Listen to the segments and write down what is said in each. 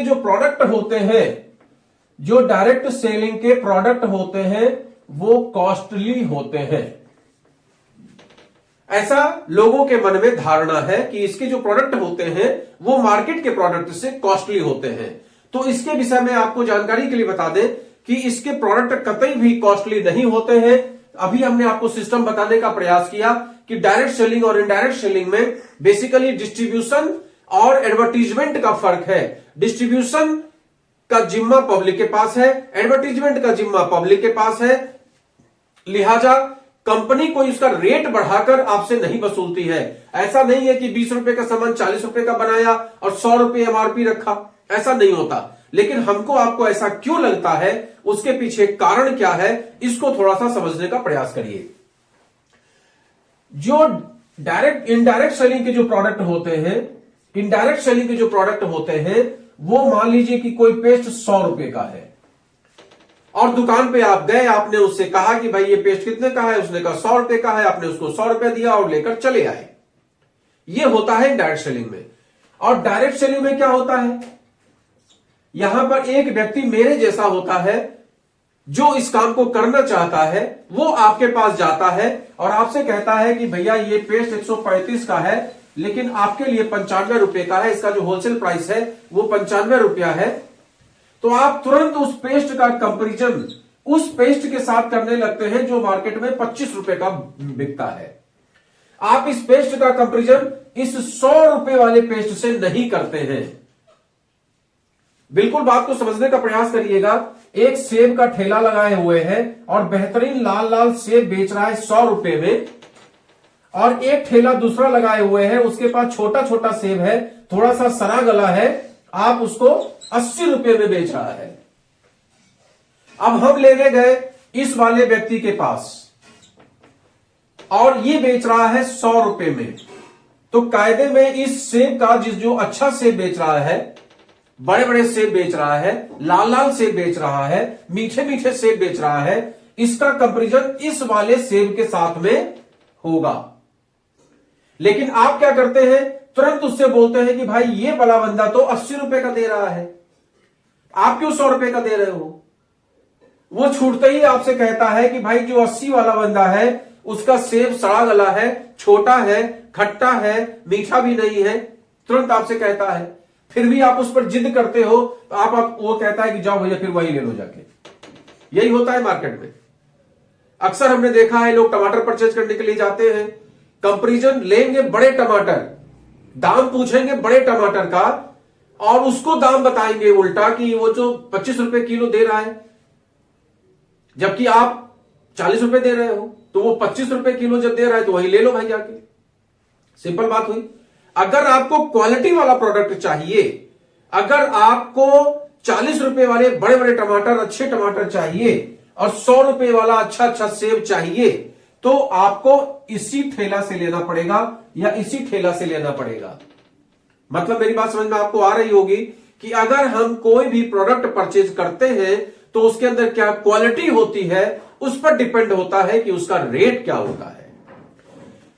जो प्रोडक्ट होते हैं, जो डायरेक्ट सेलिंग के प्रोडक्ट होते हैं, वो कॉस्टली होते हैं। ऐसा लोगों के मन में धारणा है कि इसके जो प्रोडक्ट होते हैं वो मार्केट के प्रोडक्ट से कॉस्टली होते हैं। तो इसके विषय में आपको जानकारी के लिए बता दें कि इसके प्रोडक्ट कतई भी कॉस्टली नहीं होते हैं। अभी हमने आपको सिस्टम बताने का प्रयास किया कि डायरेक्ट सेलिंग और इनडायरेक्ट सेलिंग में बेसिकली डिस्ट्रीब्यूशन और एडवर्टीजमेंट का फर्क है। डिस्ट्रीब्यूशन का जिम्मा पब्लिक के पास है, एडवर्टीजमेंट का जिम्मा पब्लिक के पास है। लिहाजा कंपनी कोई उसका रेट बढ़ाकर आपसे नहीं वसूलती है। ऐसा नहीं है कि 20 रुपए का सामान 40 रुपए का बनाया और 100 रुपए एमआरपी रखा, ऐसा नहीं होता। लेकिन हमको आपको ऐसा क्यों लगता है, उसके पीछे कारण क्या है, इसको थोड़ा सा समझने का प्रयास करिए। जो डायरेक्ट इनडायरेक्ट सेलिंग के जो प्रोडक्ट होते हैं, इनडायरेक्ट सेलिंग के जो प्रोडक्ट होते हैं, वो मान लीजिए कि कोई पेस्ट 100 रुपए का है और दुकान पे आप गए, आपने उससे कहा कि भाई ये पेस्ट कितने का है, उसने कहा 100 रुपए का है, आपने उसको 100 रुपए दिया और लेकर चले आए। ये होता है इनडायरेक्ट सेलिंग में। और डायरेक्ट सेलिंग में क्या होता है, यहां पर एक व्यक्ति मेरे जैसा होता है जो इस काम को करना चाहता है, वो आपके पास जाता है और आपसे कहता है कि भैया ये पेस्ट 135 का है लेकिन आपके लिए 95 रुपए का है, इसका जो होलसेल प्राइस है वो 95 रुपया है। तो आप तुरंत उस पेस्ट का कंपैरिजन उस पेस्ट के साथ करने लगते हैं जो मार्केट में 25 रुपए का बिकता है। आप इस पेस्ट का कंपैरिजन इस 100 रुपए वाले पेस्ट से नहीं करते हैं। बिल्कुल बात को समझने का प्रयास करिएगा। एक सेब का ठेला लगाए हुए हैं और बेहतरीन लाल लाल सेब बेच रहा है 100 रुपए में, और एक ठेला दूसरा लगाए हुए हैं, उसके पास छोटा छोटा सेब है, थोड़ा सा सड़ा गला है, आप उसको 80 रुपए में बेच रहा है। अब हम लेने गए इस वाले व्यक्ति के पास और ये बेच रहा है 100 रुपए में। तो कायदे में इस सेब का जो अच्छा सेब बेच रहा है, बड़े बड़े सेब बेच रहा है, लाल लाल सेब बेच रहा है, मीठे मीठे सेब बेच रहा है, इसका कंपैरिजन इस वाले सेब के साथ में होगा। लेकिन आप क्या करते हैं, तुरंत उससे बोलते हैं कि भाई ये बड़ा बंदा तो 80 रुपए का दे रहा है, आप क्यों 100 रुपए का दे रहे हो। वो छूटते ही आपसे कहता है कि भाई जो 80 वाला बंदा है उसका सेब सड़ा गला है, छोटा है, खट्टा है, मीठा भी नहीं है, तुरंत आपसे कहता है। फिर भी आप उस पर जिद करते हो, तो आप वो कहता है कि जाओ भैया फिर वही ले लो जाके। यही होता है मार्केट में। अक्सर हमने देखा है लोग टमाटर परचेज करने के लिए जाते हैं, कंपैरिजन लेंगे बड़े टमाटर, दाम पूछेंगे बड़े टमाटर का और उसको दाम बताएंगे उल्टा कि वो जो 25 रुपए किलो दे रहा है जबकि आप 40 रुपए दे रहे हो, तो वो 25 रुपए किलो जब दे रहा है तो वही ले लो भाई जाके। सिंपल बात हुई। अगर आपको क्वालिटी वाला प्रोडक्ट चाहिए, अगर आपको 40 रुपए वाले बड़े बड़े टमाटर, अच्छे टमाटर चाहिए और 100 रुपए वाला अच्छा अच्छा सेब चाहिए, तो आपको इसी ठेला से लेना पड़ेगा या इसी ठेला से लेना पड़ेगा। मतलब मेरी बात समझ में आपको आ रही होगी कि अगर हम कोई भी प्रोडक्ट परचेज करते हैं तो उसके अंदर क्या क्वालिटी होती है उस पर डिपेंड होता है कि उसका रेट क्या होता है।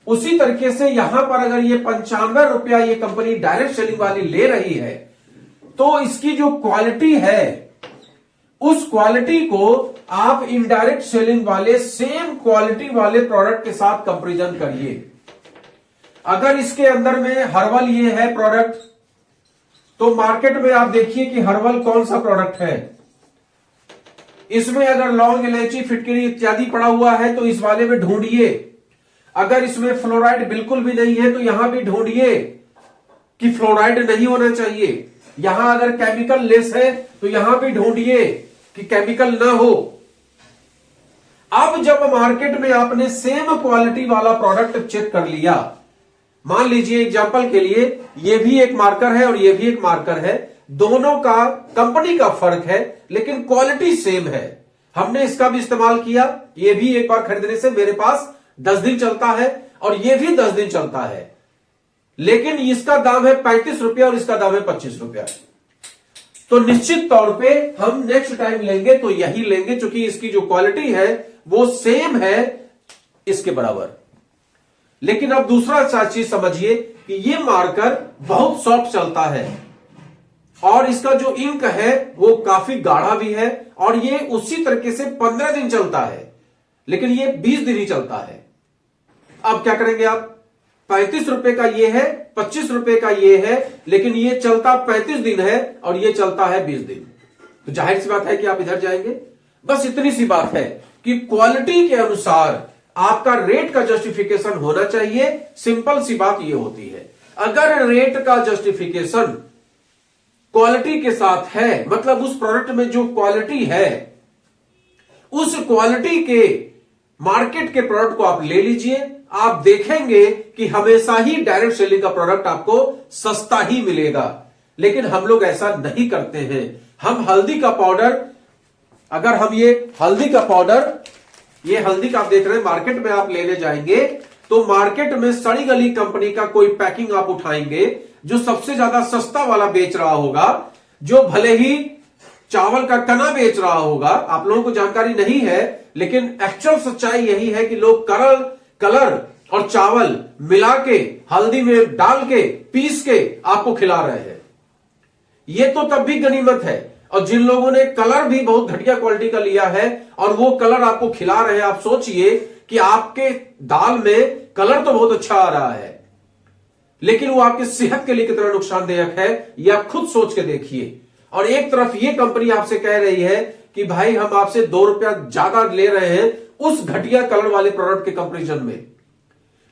उसी तरीके से यहां पर अगर ये 95 रुपया ये कंपनी डायरेक्ट सेलिंग वाली ले रही है, तो इसकी जो क्वालिटी है उस क्वालिटी को आप इनडायरेक्ट सेलिंग वाले सेम क्वालिटी वाले प्रोडक्ट के साथ कंपैरिजन करिए। अगर इसके अंदर में हर्बल ये है प्रोडक्ट, तो मार्केट में आप देखिए कि हर्बल कौन सा प्रोडक्ट है। इसमें अगर लौंग, इलायची, फिटकरी इत्यादि पड़ा हुआ है तो इस वाले में ढूंढिए। अगर इसमें फ्लोराइड बिल्कुल भी नहीं है तो यहां भी ढूंढिए कि फ्लोराइड नहीं होना चाहिए। यहां अगर केमिकल लेस है तो यहां भी ढूंढिए कि केमिकल ना हो। अब जब मार्केट में आपने सेम क्वालिटी वाला प्रोडक्ट चेक कर लिया, मान लीजिए एग्जांपल के लिए ये भी एक मार्कर है और ये भी एक मार्कर है, दोनों का कंपनी का फर्क है लेकिन क्वालिटी सेम है। हमने इसका भी इस्तेमाल किया, ये भी एक बार खरीदने से मेरे पास 10 दिन चलता है और ये भी 10 दिन चलता है, लेकिन इसका दाम है 35 रुपया और इसका दाम है 25 रुपया। तो निश्चित तौर पे हम नेक्स्ट टाइम लेंगे तो यही लेंगे, क्योंकि इसकी जो क्वालिटी है वो सेम है इसके बराबर। लेकिन अब दूसरा चीज समझिए कि ये मार्कर बहुत सॉफ्ट चलता है, और इसका जो इंक है वो काफी गाढ़ा भी है, और ये उसी तरीके से 15 दिन चलता है, लेकिन ये 20 दिन ही चलता है। अब क्या करेंगे आप, 35 रुपए का ये है, 25 रुपए का ये है, लेकिन ये चलता 35 दिन है और ये चलता है 20 दिन। तो जाहिर सी बात है कि आप इधर जाएंगे। बस इतनी सी बात है कि क्वालिटी के अनुसार आपका रेट का जस्टिफिकेशन होना चाहिए। सिंपल सी बात ये होती है, अगर रेट का जस्टिफिकेशन क्वालिटी के साथ है, मतलब उस प्रोडक्ट में जो क्वालिटी है, उस क्वालिटी के मार्केट के प्रोडक्ट को आप ले लीजिए, आप देखेंगे कि हमेशा ही डायरेक्ट सेलिंग का प्रोडक्ट आपको सस्ता ही मिलेगा। लेकिन हम लोग ऐसा नहीं करते हैं। हम हल्दी का पाउडर, अगर हम ये हल्दी का पाउडर, ये हल्दी का आप देख रहे हैं, मार्केट में आप लेने जाएंगे तो मार्केट में सड़ी गली कंपनी का कोई पैकिंग आप उठाएंगे जो सबसे ज्यादा सस्ता वाला बेच रहा होगा, जो भले ही चावल का कना बेच रहा होगा, आप लोगों को जानकारी नहीं है, लेकिन एक्चुअल सच्चाई यही है कि लोग कलर और चावल मिला के हल्दी में डाल के पीस के आपको खिला रहे हैं। ये तो तब भी गनीमत है। और जिन लोगों ने कलर भी बहुत घटिया क्वालिटी का लिया है और वो कलर आपको खिला रहे हैं, आप सोचिए कि आपके दाल में कलर तो बहुत अच्छा आ रहा है, लेकिन वो आपकी सेहत के लिए कितना नुकसानदायक है, ये आप खुद सोच के देखिए। और एक तरफ ये कंपनी आपसे कह रही है कि भाई हम आपसे 2 रुपया ज्यादा ले रहे हैं उस घटिया कलर वाले प्रोडक्ट के कंपैरिजन में,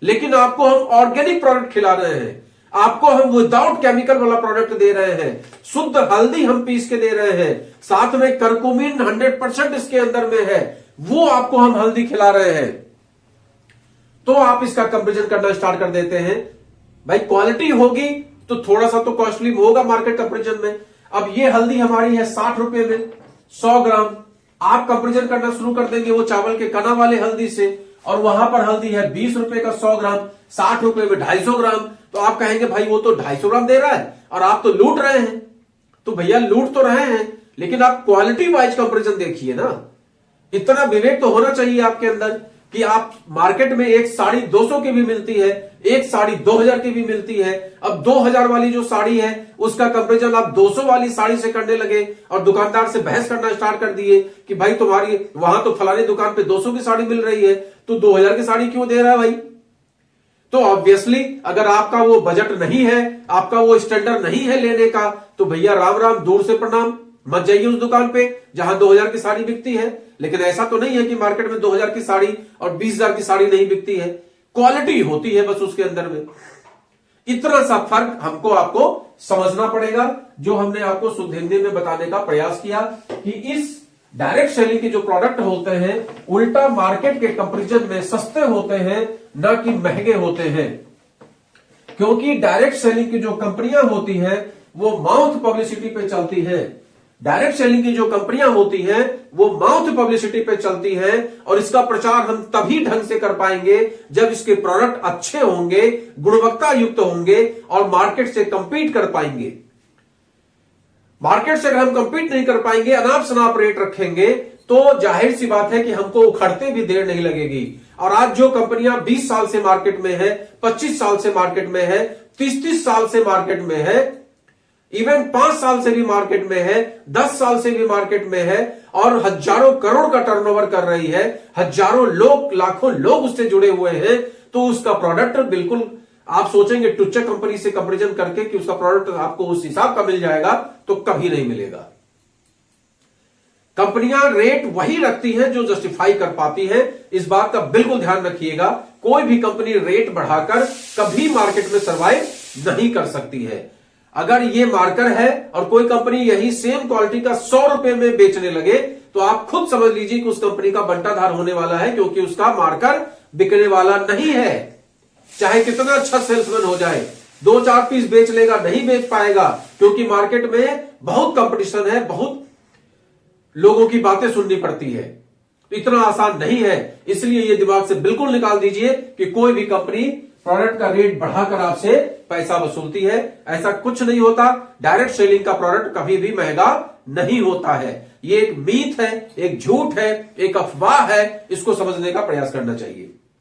लेकिन आपको हम ऑर्गेनिक प्रोडक्ट खिला रहे हैं, आपको हम विदाउट केमिकल वाला प्रोडक्ट दे रहे हैं, शुद्ध हल्दी हम पीस के दे रहे हैं, साथ में करकुमिन 100% इसके अंदर में है, वो आपको हम हल्दी खिला रहे हैं। तो आप इसका कंपैरिजन करना स्टार्ट कर देते हैं। भाई क्वालिटी होगी तो थोड़ा सा तो कॉस्टली होगा मार्केट कंपैरिजन में। अब ये हल्दी हमारी है 60 रुपए में 100 ग्राम, आप कंपैरिजन करना शुरू कर देंगे वो चावल के कना वाले हल्दी से, और वहां पर हल्दी है 20 रुपए का 100 ग्राम, 60 रुपए में 250 ग्राम। तो आप कहेंगे भाई वो तो 250 ग्राम दे रहा है और आप तो लूट रहे हैं। तो भैया लूट तो रहे हैं, लेकिन आप क्वालिटी वाइज कंपैरिजन देखिए ना। इतना विवेक तो होना चाहिए आपके अंदर कि आप मार्केट में एक साड़ी 200 की भी मिलती है, एक साड़ी 2000 की भी मिलती है। अब 2000 वाली जो साड़ी है उसका कंपैरिजन आप 200 वाली साड़ी से करने लगे और दुकानदार से बहस करना स्टार्ट कर दिए कि भाई तुम्हारी वहां तो फलानी दुकान पे 200 की साड़ी मिल रही है, तो 2000 की साड़ी क्यों दे रहा है भाई। तो ऑब्वियसली अगर आपका वो बजट नहीं है, आपका वो स्टैंडर्ड नहीं है लेने का, तो भैया राम राम, दूर से प्रणाम, मत जाइए उस दुकान पे जहां 2000 की साड़ी बिकती है। लेकिन ऐसा तो नहीं है कि मार्केट में 2000 की साड़ी और 20000 की साड़ी नहीं बिकती है, क्वालिटी होती है बस उसके अंदर में। इतना सा फर्क हमको आपको समझना पड़ेगा, जो हमने आपको शुद्ध हिंदी में बताने का प्रयास किया कि इस डायरेक्ट सेलिंग के जो प्रोडक्ट होते हैं उल्टा मार्केट के कंपैरिजन में सस्ते होते हैं, न कि महंगे होते हैं। क्योंकि डायरेक्ट सेलिंग की जो कंपनियां होती हैं वो माउथ पब्लिसिटी पे चलती हैं। डायरेक्ट सेलिंग की जो कंपनियां होती हैं वो माउथ पब्लिसिटी पे चलती हैं, और इसका प्रचार हम तभी ढंग से कर पाएंगे जब इसके प्रोडक्ट अच्छे होंगे, गुणवत्ता युक्त होंगे और मार्केट से कंपीट कर पाएंगे। मार्केट से अगर हम कंपीट नहीं कर पाएंगे, अनाप शनाप रेट रखेंगे, तो जाहिर सी बात है कि हमको उखड़ते भी देर नहीं लगेगी। और आज जो कंपनियां 20 साल से मार्केट में है, 25 साल से मार्केट में है, 30-30 साल से मार्केट में है, इवन 5 साल से भी मार्केट में है, 10 साल से भी मार्केट में है, और हजारों करोड़ का टर्नओवर कर रही है, हजारों लोग, लाखों लोग उससे जुड़े हुए हैं, तो उसका प्रोडक्ट बिल्कुल आप सोचेंगे टुच्चा कंपनी से कंपैरिजन करके कि उसका प्रोडक्ट आपको उस हिसाब का मिल जाएगा, तो कभी नहीं मिलेगा। कंपनियां रेट वही रखती हैं जो जस्टिफाई कर पाती है, इस बात का बिल्कुल ध्यान रखिएगा। कोई भी कंपनी रेट बढ़ाकर कभी मार्केट में सर्वाइव नहीं कर सकती है। अगर ये मार्कर है और कोई कंपनी यही सेम क्वालिटी का 100 रुपए में बेचने लगे, तो आप खुद समझ लीजिए कि उस कंपनी का बंटाधार होने वाला है, क्योंकि उसका मार्कर बिकने वाला नहीं है। चाहे कितना अच्छा सेल्समैन हो जाए, 2-4 पीस बेच लेगा, नहीं बेच पाएगा, क्योंकि मार्केट में बहुत कंपटीशन है, बहुत लोगों की बातें सुननी पड़ती है। इतना आसान नहीं है। इसलिए ये दिमाग से बिल्कुल निकाल दीजिए कि कोई भी कंपनी प्रोडक्ट का रेट बढ़ाकर आपसे पैसा वसूलती है, ऐसा कुछ नहीं होता। डायरेक्ट सेलिंग का प्रोडक्ट कभी भी महंगा नहीं होता है। ये एक मीथ है, एक झूठ है, एक अफवाह है, इसको समझने का प्रयास करना चाहिए।